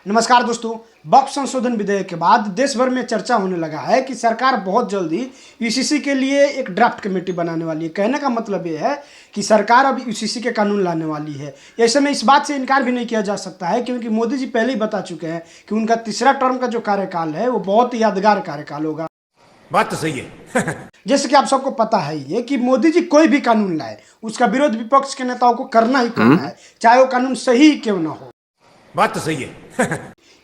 नमस्कार दोस्तों, वक्फ संशोधन विधेयक के बाद देश भर में चर्चा होने लगा है कि सरकार बहुत जल्दी यूसीसी के लिए एक ड्राफ्ट कमेटी बनाने वाली है। कहने का मतलब ये है कि सरकार अब यूसीसी के कानून लाने वाली है। ऐसे में इस बात से इनकार भी नहीं किया जा सकता है क्योंकि मोदी जी पहले ही बता चुके हैं कि उनका तीसरा टर्म का जो कार्यकाल है वो बहुत ही यादगार कार्यकाल होगा। बात तो सही है। जैसे कि आप सबको पता है ये कि मोदी जी कोई भी कानून लाए उसका विरोध विपक्ष के नेताओं को करना ही करना है, चाहे वो कानून सही क्यों ना हो। बात तो सही है।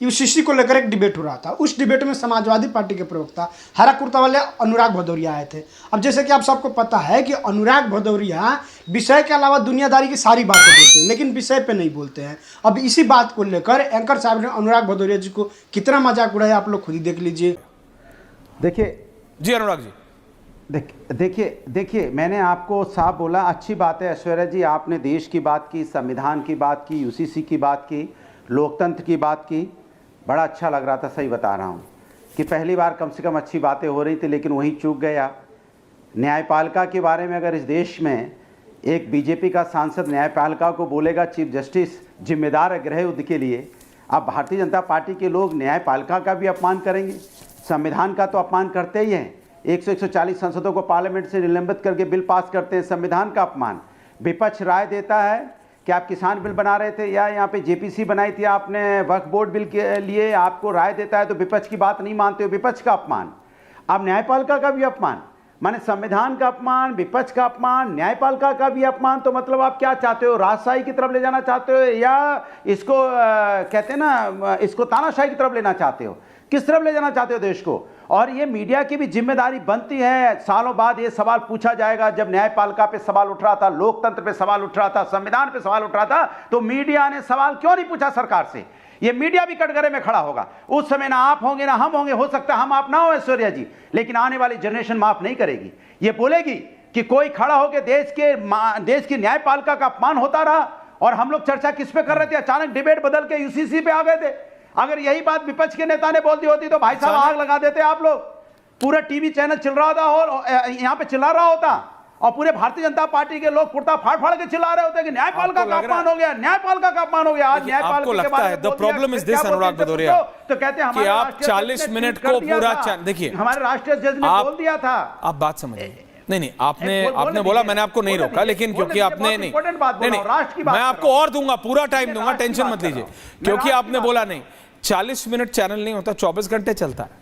यूसीसी को लेकर एक डिबेट हो रहा था। उस डिबेट में समाजवादी पार्टी के प्रवक्ता हरा कुर्ता वाले अनुराग भदौरिया आए थे। अब जैसे कि आप सबको पता है कि अनुराग भदौरिया विषय के अलावा दुनियादारी की सारी बातें बोलते हैं लेकिन विषय पे नहीं बोलते हैं। अब इसी बात को लेकर एंकर साहब ने अनुराग भदौरिया जी को कितना मजाक उड़ाया, आप लोग खुद ही देख लीजिए। देखिए जी अनुराग जी, देखिए मैंने आपको साफ बोला, अच्छी बात है ऐश्वर्या जी, आपने देश की बात की, संविधान की बात की, यूसीसी की बात की, लोकतंत्र की बात की, बड़ा अच्छा लग रहा था। सही बता रहा हूँ कि पहली बार कम से कम अच्छी बातें हो रही थी, लेकिन वहीं चूक गया। न्यायपालिका के बारे में अगर इस देश में एक बीजेपी का सांसद न्यायपालिका को बोलेगा चीफ जस्टिस जिम्मेदार है गृह युद्ध के लिए, अब भारतीय जनता पार्टी के लोग न्यायपालिका का भी अपमान करेंगे, संविधान का तो अपमान करते ही हैं। 140 सांसदों को पार्लियामेंट से निलंबित करके बिल पास करते हैं, संविधान का अपमान। विपक्ष राय देता है कि आप किसान बिल बना रहे थे या यहाँ पे जेपीसी बनाई थी आपने वक्फ बोर्ड बिल के लिए, आपको राय देता है तो विपक्ष की बात नहीं मानते हो, विपक्ष का अपमान। अब न्यायपालिका का भी अपमान, माने संविधान का अपमान, विपक्ष का अपमान, न्यायपालिका का भी अपमान। तो मतलब आप क्या चाहते हो, राजशाही की तरफ ले जाना चाहते हो या इसको कहते हैं ना, इसको तानाशाही की तरफ लेना चाहते हो? किस तरफ ले जाना चाहते हो देश को? और ये मीडिया की भी जिम्मेदारी बनती है। सालों बाद ये सवाल पूछा जाएगा। जब न्यायपालिका पे सवाल उठ रहा था, लोकतंत्र पे सवाल उठ रहा था, संविधान पे सवाल उठ रहा था, तो मीडिया ने सवाल क्यों नहीं पूछा सरकार से? ये मीडिया भी कटघरे में खड़ा होगा। उस समय ना आप होंगे ना हम होंगे, हो सकता है हम आप ना हो ऐश्वर्या जी, लेकिन आने वाली जनरेशन माफ नहीं करेगी। ये बोलेगी कि कोई खड़ा होकर देश की न्यायपालिका का अपमान होता रहा। और हम लोग चर्चा किस पे कर रहे थे, अचानक डिबेट बदल के यूसीसी पे आ गए थे। अगर यही बात विपक्ष के नेता ने बोल दी होती तो भाई साहब आग लगा देते आप लोग। पूरा टीवी चैनल चिल्ला रहा होता और यहाँ पे चिल्ला रहा होता और पूरे भारतीय जनता पार्टी के लोग कुर्ता फाड़ फाड़ के चिल्ला रहे होते कि न्यायपालिका का अपमान हो गया, न्यायपालिका का अपमान हो गया। आज न्यायपालिका के बारे में द प्रॉब्लम इज दिस अनुराग भदौरिया, तो कहते हैं कि आप 40 मिनट को पूरा, देखिए हमारे राष्ट्रीय जज ने बोल दिया था। आप बात समझिए। नहीं आपने बोला, मैंने आपको नहीं रोका, लेकिन क्योंकि आपने नहीं, मैं आपको और दूंगा, पूरा टाइम दूंगा, टेंशन मत लीजिए। क्योंकि आपने बोला नहीं, 40 मिनट चैनल नहीं होता, 24 घंटे चलता है।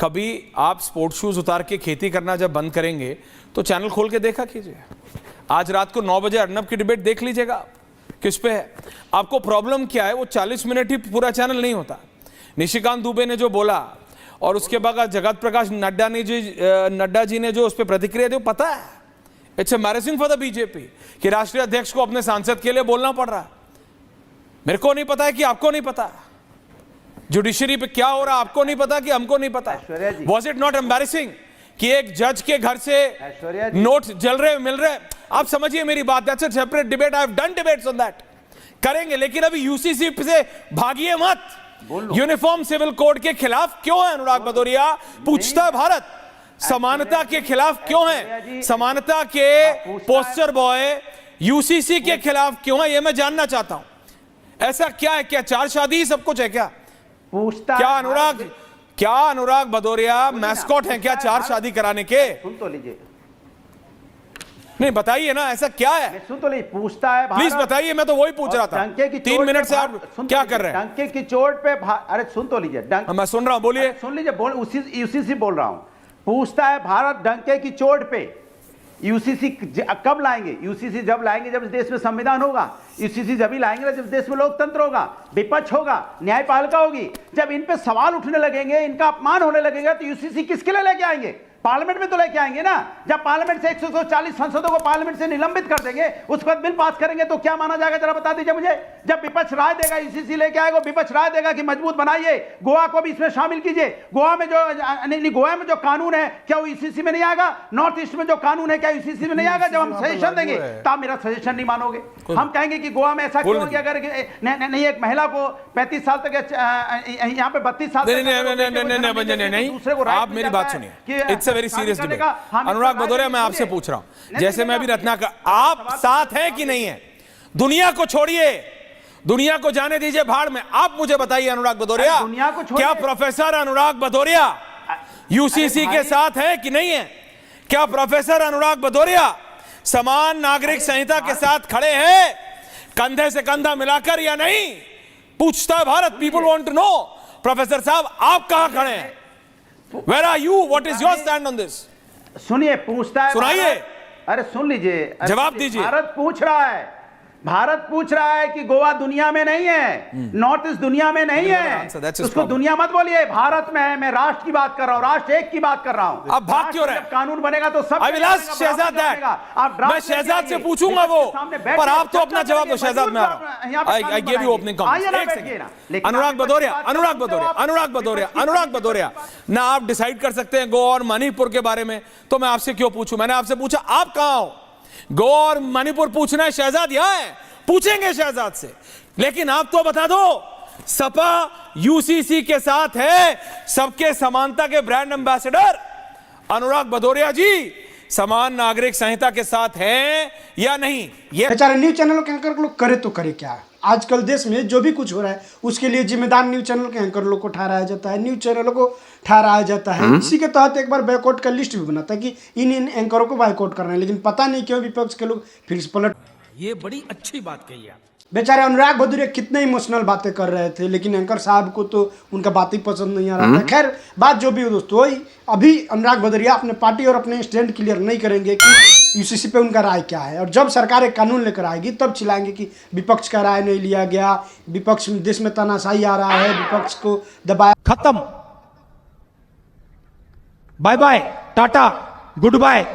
कभी आप स्पोर्ट्स शूज उतार के खेती करना जब बंद करेंगे तो चैनल खोल के देखा कीजिए। आज रात को 9 बजे अर्नब की डिबेट देख लीजिएगा किस पे है। आपको प्रॉब्लम क्या है, वो 40 मिनट ही पूरा चैनल नहीं होता। निशिकांत दुबे ने जो बोला और उसके बाद जगत प्रकाश नड्डा जी ने जो उस पर प्रतिक्रिया दी, पता है it's embarrassing for the BJP कि राष्ट्रीय अध्यक्ष को अपने सांसद के लिए बोलना पड़ रहा है। मेरे को नहीं पता है कि आपको नहीं पता, जुडिशरी पे क्या हो रहा आपको नहीं पता कि हमको नहीं पता। वॉज इट नॉट एम्बैरेसिंग कि एक जज के घर से नोट्स जल रहे मिल रहे? आप समझिए मेरी बात, that's a separate debate, I have done debates on that, करेंगे। लेकिन अभी यूसीसी से भागिए मत। यूनिफॉर्म सिविल कोड के खिलाफ क्यों है अनुराग भदौरिया? पूछता है भारत। समानता के खिलाफ क्यों है? समानता के पोस्टर बॉय यूसीसी के खिलाफ क्यों है? यह मैं जानना चाहता हूं। ऐसा क्या है? क्या चार शादी सब कुछ है क्या? पूछता क्या अनुराग भदौरिया मैस्कॉट है क्या चार शादी कराने के? सुन तो लीजिए, नहीं बताइए ना, ऐसा क्या है? सुन तो लीजिए। पूछता है, प्लीज बताइए, मैं तो वही पूछ रहा था। 3 मिनट से आप क्या कर रहे हैं? डंके की चोट पे अरे सुन तो लीजिए, मैं सुन रहा हूं, बोलिए। सुन लीजिए, उसी से बोल रहा हूं। पूछता है भारत डंके की चोट पे यूसीसी कब लाएंगे? यूसीसी जब लाएंगे जब इस देश में संविधान होगा। यूसीसी जब ही लाएंगे जब इस देश में लोकतंत्र होगा, विपक्ष होगा, न्यायपालिका होगी। जब इन पे सवाल उठने लगेंगे, इनका अपमान होने लगेगा, तो यूसीसी किसके लिए लेके आएंगे? पार्लियामेंट में तो लेके आएंगे ना। जब पार्लियामेंट से 140 सांसदों को पार्लियामेंट से निलंबित कर देंगे, उसके बाद बिल पास करेंगे तो क्या माना जाएगा, जरा बता दीजिए मुझे। जब विपक्ष राय देगा, यूसीसी लेके आएगा, विपक्ष राय देगा कि मजबूत बनाइए, गोवा को भी इसमें शामिल कीजिए। गोवा में जो कानून है क्या वो यूसीसी में नहीं आएगा? नॉर्थ ईस्ट में जो कानून है क्या यूसीसी में नहीं आएगा? जब हम सजेशन देंगे तो आप मेरा सजेशन नहीं मानोगे। हम कहेंगे कि गोवा में ऐसा क्यों हो गया, अगर नहीं एक महिला को 35 साल तक, यहाँ पे 32 साल, नहीं, आप मेरी बात सुनिए। It's a very serious debate. Anurag Bhadauria, मैं आपसे पूछ रहा हूं, जैसे मैं अभी रत्नाकर, आप साथ हैं कि नहीं है? दुनिया को छोड़िए, दुनिया को जाने दीजिए भाड़ में। आप मुझे बताइए अनुराग भदौरिया, दुनिया को छोड़िए। क्या प्रोफेसर अनुराग भदौरिया यूसीसी के साथ है कि नहीं है? क्या प्रोफेसर अनुराग भदौरिया समान नागरिक संहिता के साथ खड़े हैं कंधे से कंधा मिलाकर या नहीं? पूछता है Bharat. People want to know. Professor साहब, आप कहां खड़े हैं? Where are you? What is your stand on this? सुनिए, पूछता है सुनाइए। अरे सुन लीजिए, जवाब दीजिए। भारत पूछ रहा है कि गोवा दुनिया में नहीं है, नॉर्थ ईस्ट दुनिया में नहीं है, उसको दुनिया मत बोलिए, भारत में है। मैं राष्ट्र की बात कर रहा हूं, राष्ट्र एक की बात कर रहा हूं। अब भाग क्यों रहे? कानून बनेगा तो सब। शहजाद, मैं शहजाद से पूछूंगा वो, पर आप तो अपना जवाब दो। शहजाद में आ रहा हूं। I give you opening comment. Anurag Bhadauria, ना आप डिसाइड कर सकते हैं गोवा और मणिपुर के बारे में, तो मैं आपसे क्यों पूछूं? मैंने आपसे पूछा आप कहां हो? गोवा और मणिपुर पूछना है, शहजाद यहां है, पूछेंगे शहजाद से। लेकिन आप तो बता दो, सपा यूसीसी के साथ है, सबके समानता के ब्रांड एम्बेसडर अनुराग भदौरिया जी समान नागरिक संहिता के साथ हैं या नहीं? ये बेचारे न्यूज चैनलों के एंकर लोग करे तो करे क्या? आजकल देश में जो भी कुछ हो रहा है उसके लिए जिम्मेदार न्यूज चैनल के एंकर लोग को ठहराया जाता है, न्यूज चैनलों को ठहराया जाता है। इसी के तहत एक बार बायकॉट का लिस्ट भी बना था कि इन एंकरों को बायकॉट करना है, लेकिन पता नहीं क्यों विपक्ष के लोग फिर से पलट। ये बड़ी अच्छी बात कही आप। बेचारे अनुराग भदौरिया कितने इमोशनल बातें कर रहे थे, लेकिन एंकर साहब को तो उनका बात ही पसंद नहीं आ रहा था। खैर, बात जो भी हो दोस्तों, वही अभी अनुराग भदौरिया अपने पार्टी और अपने स्टैंड क्लियर नहीं करेंगे कि यूसीसी पे उनका राय क्या है, और जब सरकार एक कानून लेकर आएगी तब चिल्लाएंगे कि विपक्ष का राय नहीं लिया गया, विपक्ष देश में तानाशाही आ रहा है, विपक्ष को दबाया। खत्म, bye bye, tata, good bye.